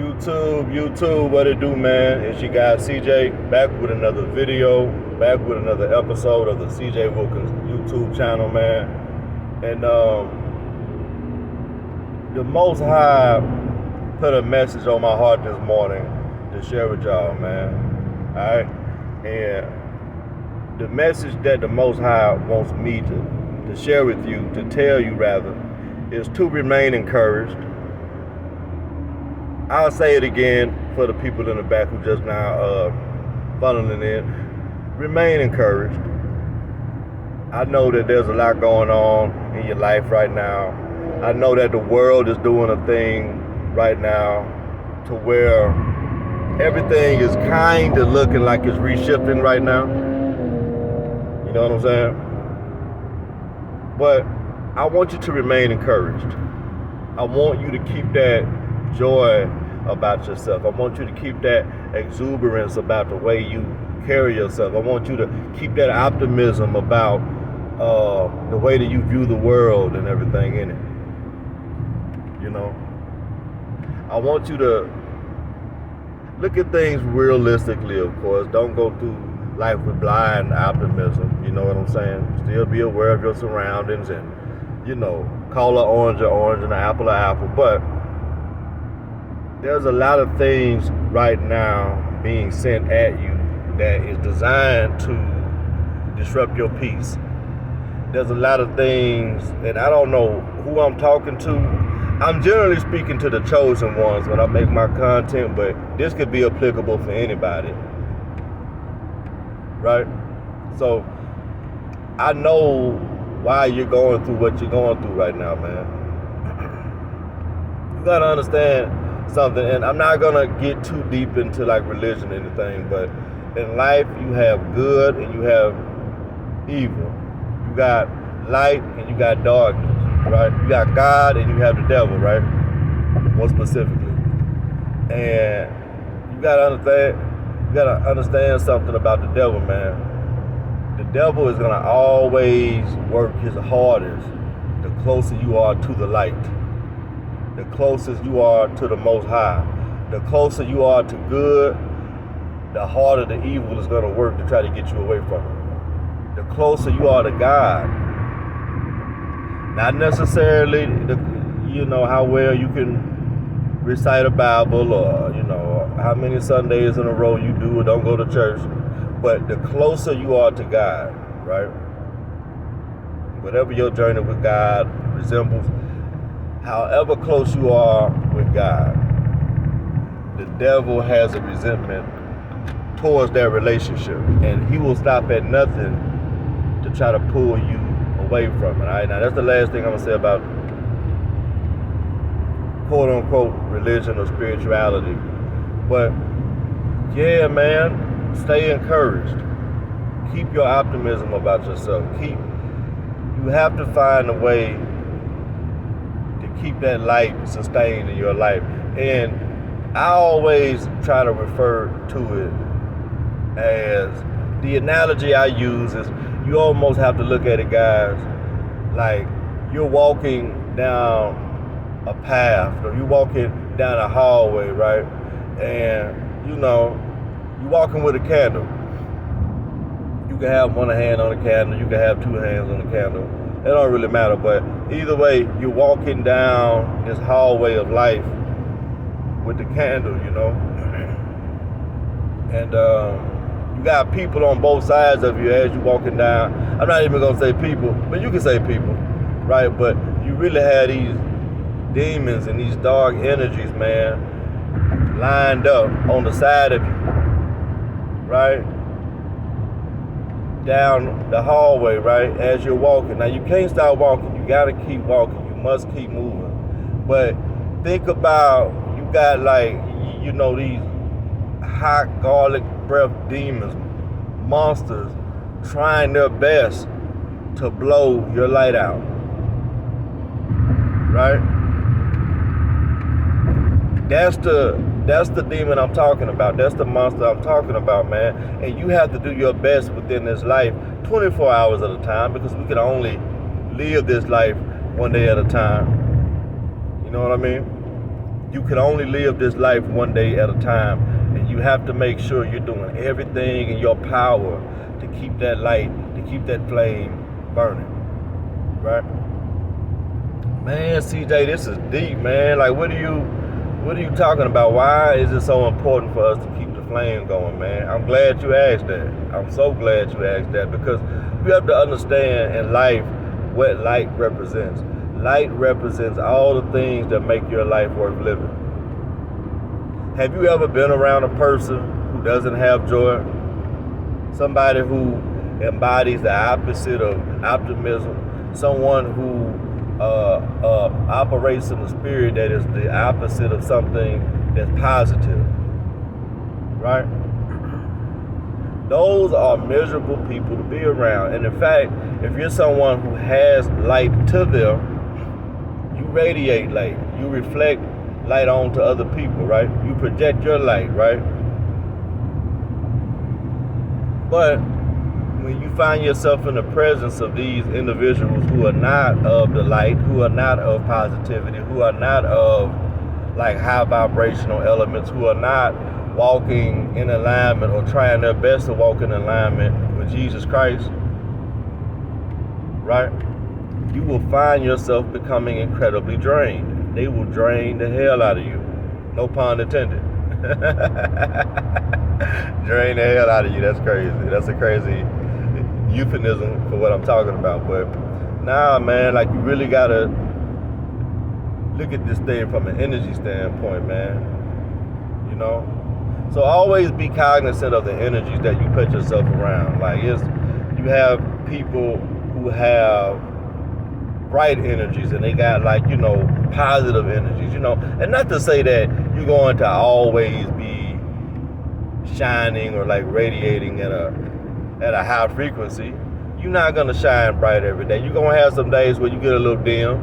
YouTube, what it do, man? It's your guy CJ, back with another video, back with another episode of the CJ Wilkins YouTube channel, man. And the Most High put a message on my heart this morning to share with y'all, man. Alright? And the message that the Most High wants me to share with you, to tell you rather, is to remain encouraged. I'll say it again for the people in the back who just now funneling in. Remain encouraged. I know that there's a lot going on in your life right now. I know that the world is doing a thing right now to where everything is kind of looking like it's reshifting right now. You know what I'm saying? But I want you to remain encouraged. I want you to keep that joy about yourself. I want you to keep that exuberance about the way you carry yourself. I want you to keep that optimism about the way that you view the world and everything in it. You know, I want you to look at things realistically, of course. Don't go through life with blind optimism. You know what I'm saying? Still be aware of your surroundings and, you know, call an orange and an apple an apple. But there's a lot of things right now being sent at you that is designed to disrupt your peace. There's a lot of things, and I don't know who I'm talking to. I'm generally speaking to the chosen ones when I make my content, but this could be applicable for anybody. Right? So I know why you're going through what you're going through right now, man. You gotta understand something, and I'm not gonna get too deep into like religion or anything, but in life you have good and you have evil. You got light and you got darkness, right? You got God and you have the devil, right? More specifically. And you gotta understand something about the devil, man. The devil is gonna always work his hardest the closer you are to the light. The closest you are to the Most High. The closer you are to good, the harder the evil is going to work to try to get you away from it. The closer you are to God, not necessarily, how well you can recite a Bible or, how many Sundays in a row you do or don't go to church, but the closer you are to God, right? Whatever your journey with God resembles, however close you are with God, the devil has a resentment towards that relationship, and he will stop at nothing to try to pull you away from it. All right, now that's the last thing I'm gonna say about quote unquote religion or spirituality. But yeah, man, stay encouraged. Keep your optimism about yourself. You have to find a way keep that light sustained in your life. And I always try to refer to it as, the analogy I use is, you almost have to look at it, guys, like you're walking down a path or you're walking down a hallway, right? And you're walking with a candle. You can have one hand on the candle, you can have two hands on the candle. It don't really matter, but either way, you're walking down this hallway of life with the candle, and you got people on both sides of you as you're walking down. I'm not even gonna say people, but you can say people, right? But you really have these demons and these dark energies, man, lined up on the side of you, right? Down the hallway, right, as you're walking. Now, you can't stop walking. You got to keep walking. You must keep moving. But think about, you got these hot garlic breath demons, monsters, trying their best to blow your light out, right? That's the demon I'm talking about. That's the monster I'm talking about, man. And you have to do your best within this life 24 hours at a time, because we can only live this life one day at a time. You know what I mean? You can only live this life one day at a time, and you have to make sure you're doing everything in your power to keep that light, to keep that flame burning, right? Man, CJ, this is deep, man. Like, what are you talking about? Why is it so important for us to keep the flame going, man? I'm glad you asked that. I'm so glad you asked that, because you have to understand in life what light represents. Light represents all the things that make your life worth living. Have you ever been around a person who doesn't have joy? Somebody who embodies the opposite of optimism. Someone who operates in the spirit that is the opposite of something that's positive, right? Those are miserable people to be around. And in fact, if you're someone who has light to them, you radiate light. You reflect light onto other people, right? You project your light, right? But when you find yourself in the presence of these individuals who are not of the light, who are not of positivity, who are not of like high vibrational elements, who are not walking in alignment or trying their best to walk in alignment with Jesus Christ, right? You will find yourself becoming incredibly drained. They will drain the hell out of you. No pun intended. Drain the hell out of you. That's crazy. That's a crazy euphemism for what I'm talking about. But nah, man, like, you really gotta look at this thing from an energy standpoint, man. You know? So always be cognizant of the energies that you put yourself around. Like, you have people who have bright energies, and they got, like, you know, positive energies, you know. And not to say that you're going to always be shining or like radiating at a high frequency. You're not gonna shine bright every day. You're gonna have some days where you get a little dim,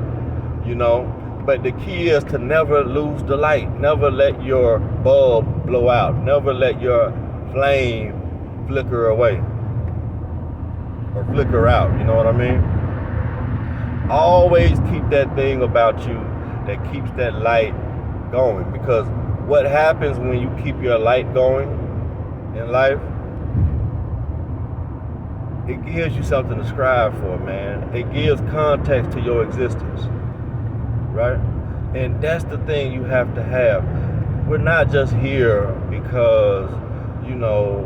you know. But the key is to never lose the light. Never let your bulb blow out. Never let your flame flicker away or flicker out. You know what I mean? Always keep that thing about you that keeps that light going. Because what happens when you keep your light going in life, it gives you something to strive for, man. It gives context to your existence, right? And that's the thing you have to have. We're not just here because, you know,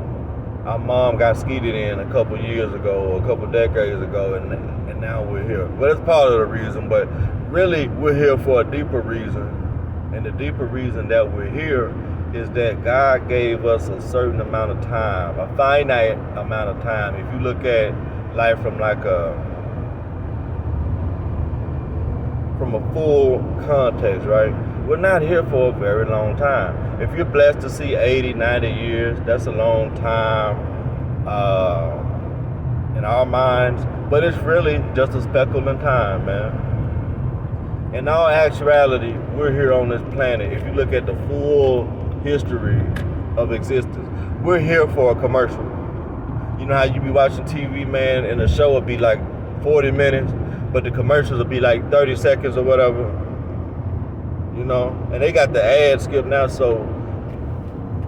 our mom got skeeted in a couple years ago or a couple decades ago, and now we're here. Well, it's part of the reason, but really we're here for a deeper reason. And the deeper reason that we're here is that God gave us a certain amount of time, a finite amount of time. If you look at life from a full context, right? We're not here for a very long time. If you're blessed to see 80, 90 years, that's a long time in our minds, but it's really just a speckle in time, man. In all actuality, we're here on this planet. If you look at the full history of existence, we're here for a commercial. You know how you be watching TV, man, and the show will be like 40 minutes, but the commercials will be like 30 seconds or whatever. You know, and they got the ad skip now, so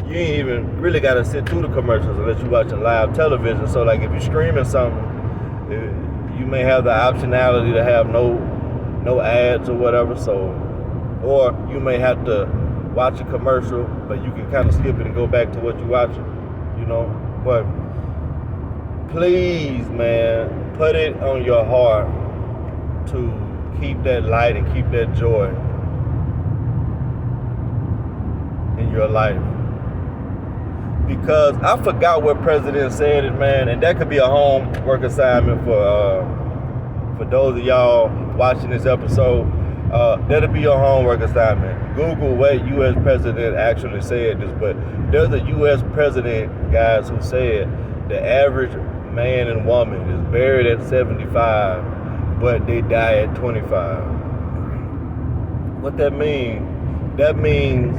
you ain't even really got to sit through the commercials unless you're watching live television. So like if you're streaming something, you may have the optionality to have no ads or whatever. So, or you may have to watch a commercial, but you can kind of skip it and go back to what you're watching, you know. But please, man, put it on your heart to keep that light and keep that joy in your life. Because I forgot what president said it, man, and that could be a homework assignment for those of y'all watching this episode. That'll be your homework assignment. Google what U.S. president actually said this, but there's a U.S. president, guys, who said the average man and woman is buried at 75, but they die at 25. What that means? That means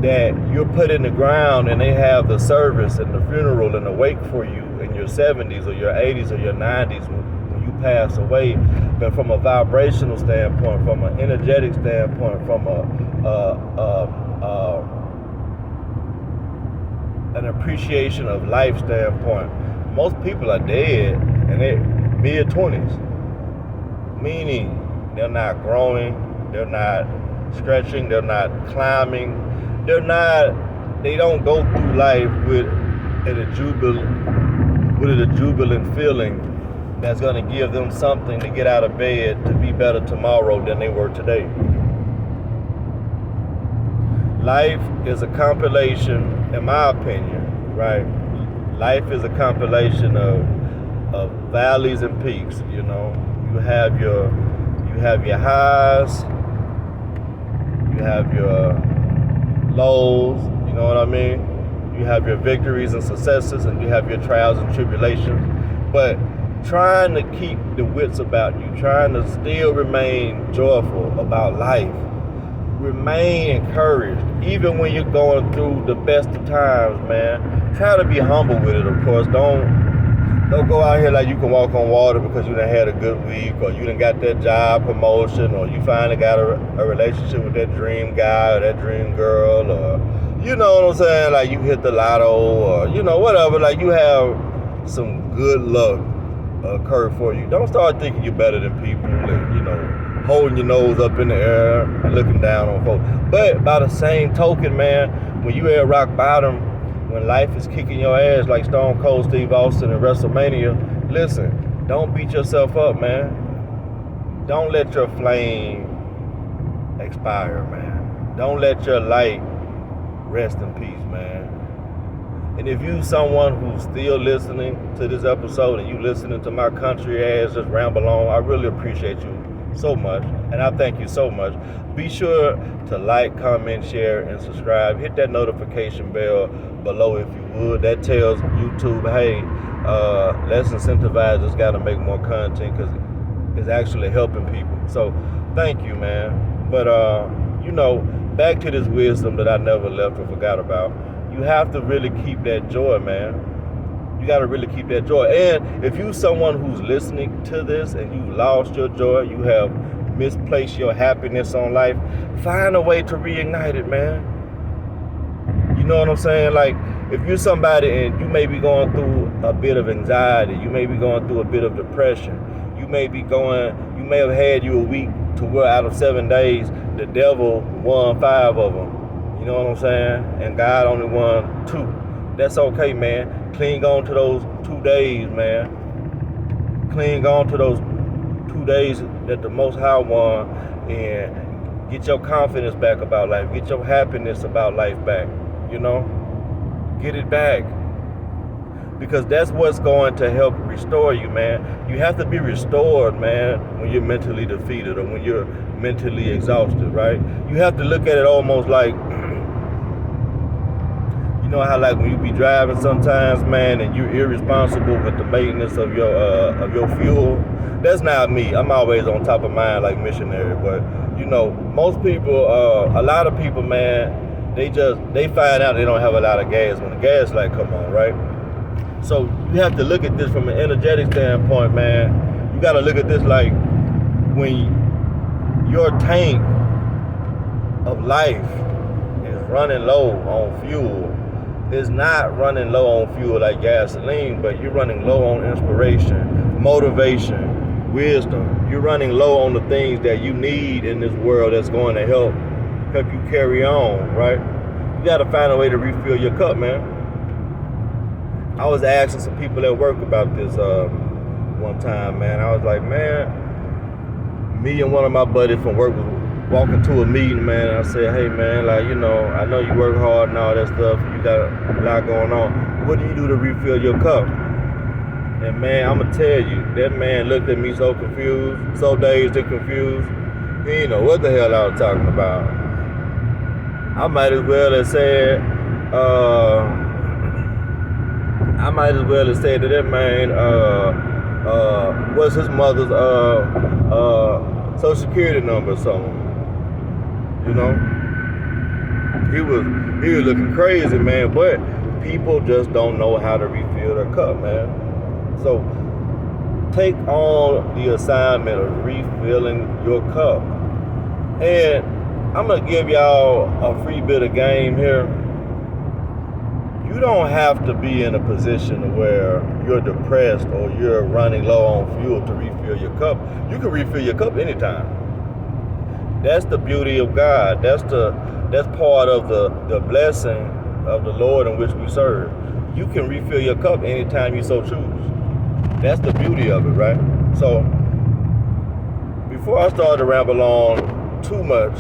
that you're put in the ground and they have the service and the funeral and the wake for you in your 70s or your 80s or your 90s when you pass away. but from a vibrational standpoint, from an energetic standpoint, from an appreciation of life standpoint, most people are dead in their mid-20s. Meaning they're not growing, they're not stretching, they're not climbing, they don't go through life with a jubilant feeling that's going to give them something to get out of bed to be better tomorrow than they were today. Life is a compilation, in my opinion, right? Life is a compilation of valleys and peaks, you know. You have your highs, you have your lows, you know what I mean? You have your victories and successes, and you have your trials and tribulations. But trying to keep the wits about you, trying to still remain joyful about life, remain encouraged, even when you're going through the best of times, man. Try to be humble with it, of course. Don't go out here like you can walk on water because you done had a good week, or you done got that job promotion, or you finally got a relationship with that dream guy or that dream girl, or you know what I'm saying, like you hit the lotto, or you know, whatever, like you have some good luck occur for you. Don't start thinking you're better than people and, you know, holding your nose up in the air and looking down on folks. But by the same token, man, when you at rock bottom, when life is kicking your ass like Stone Cold Steve Austin in WrestleMania, listen, don't beat yourself up, man. Don't let your flame expire, man. Don't let your light rest in peace, man. And if you someone who's still listening to this episode and you listening to my country ass just ramble on, I really appreciate you so much, and I thank you so much. Be sure to like, comment, share, and subscribe. Hit that notification bell below if you would. That tells YouTube, hey, let's incentivize this guy to make more content, because it's actually helping people. So thank you, man. But you know, back to this wisdom that I never left or forgot about. You have to really keep that joy, man. You got to really keep that joy. And if you someone who's listening to this and you lost your joy, you have misplaced your happiness on life, find a way to reignite it, man. You know what I'm saying? Like, if you're somebody and you may be going through a bit of anxiety, you may be going through a bit of depression, you may have had you a week to where out of 7 days, the devil won 5 of them. You know what I'm saying? And God only won 2. That's okay, man. Cling on to those 2 days, man. Cling on to those 2 days that the Most High won, and get your confidence back about life. Get your happiness about life back, you know? Get it back. Because that's what's going to help restore you, man. You have to be restored, man, when you're mentally defeated or when you're mentally exhausted, right? You have to look at it almost like, you know how like when you be driving sometimes, man, and you're irresponsible with the maintenance of your fuel. That's not me. I'm always on top of mine like missionary. But you know, most people, a lot of people, man, they find out they don't have a lot of gas when the gas light come on, right? So you have to look at this from an energetic standpoint, man. You got to look at this like when your tank of life is running low on fuel. It's not running low on fuel like gasoline, but you're running low on inspiration, motivation, wisdom. You're running low on the things that you need in this world that's going to help you carry on, right? You got to find a way to refill your cup, man. I was asking some people at work about this one time, man. I was like, man, me and one of my buddies from work was walking to a meeting, man. And I said, hey, man, like, you know, I know you work hard and all that stuff. You got a lot going on. What do you do to refill your cup? And, man, I'm going to tell you, that man looked at me so confused, so dazed and confused. He didn't know what the hell I was talking about. I might as well have said, to that man, what's his mother's social security number or something. You know? He was looking crazy, man, but people just don't know how to refill their cup, man. So take on the assignment of refilling your cup. And I'm going to give y'all a free bit of game here. You don't have to be in a position where you're depressed or you're running low on fuel to refill your cup. You can refill your cup anytime. That's the beauty of God. That's part of the blessing of the Lord in which we serve. You can refill your cup anytime you so choose. That's the beauty of it, right? So before I start to ramble on too much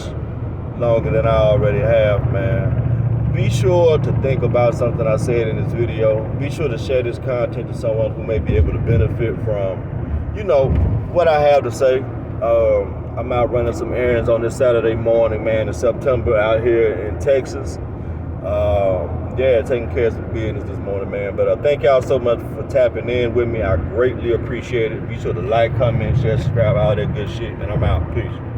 longer than I already have, man, be sure to think about something I said in this video. Be sure to share this content to someone who may be able to benefit from, what I have to say. I'm out running some errands on this Saturday morning, man, in September out here in Texas. Taking care of some business this morning, man. But thank y'all so much for tapping in with me. I greatly appreciate it. Be sure to like, comment, share, subscribe, all that good shit. And I'm out. Peace.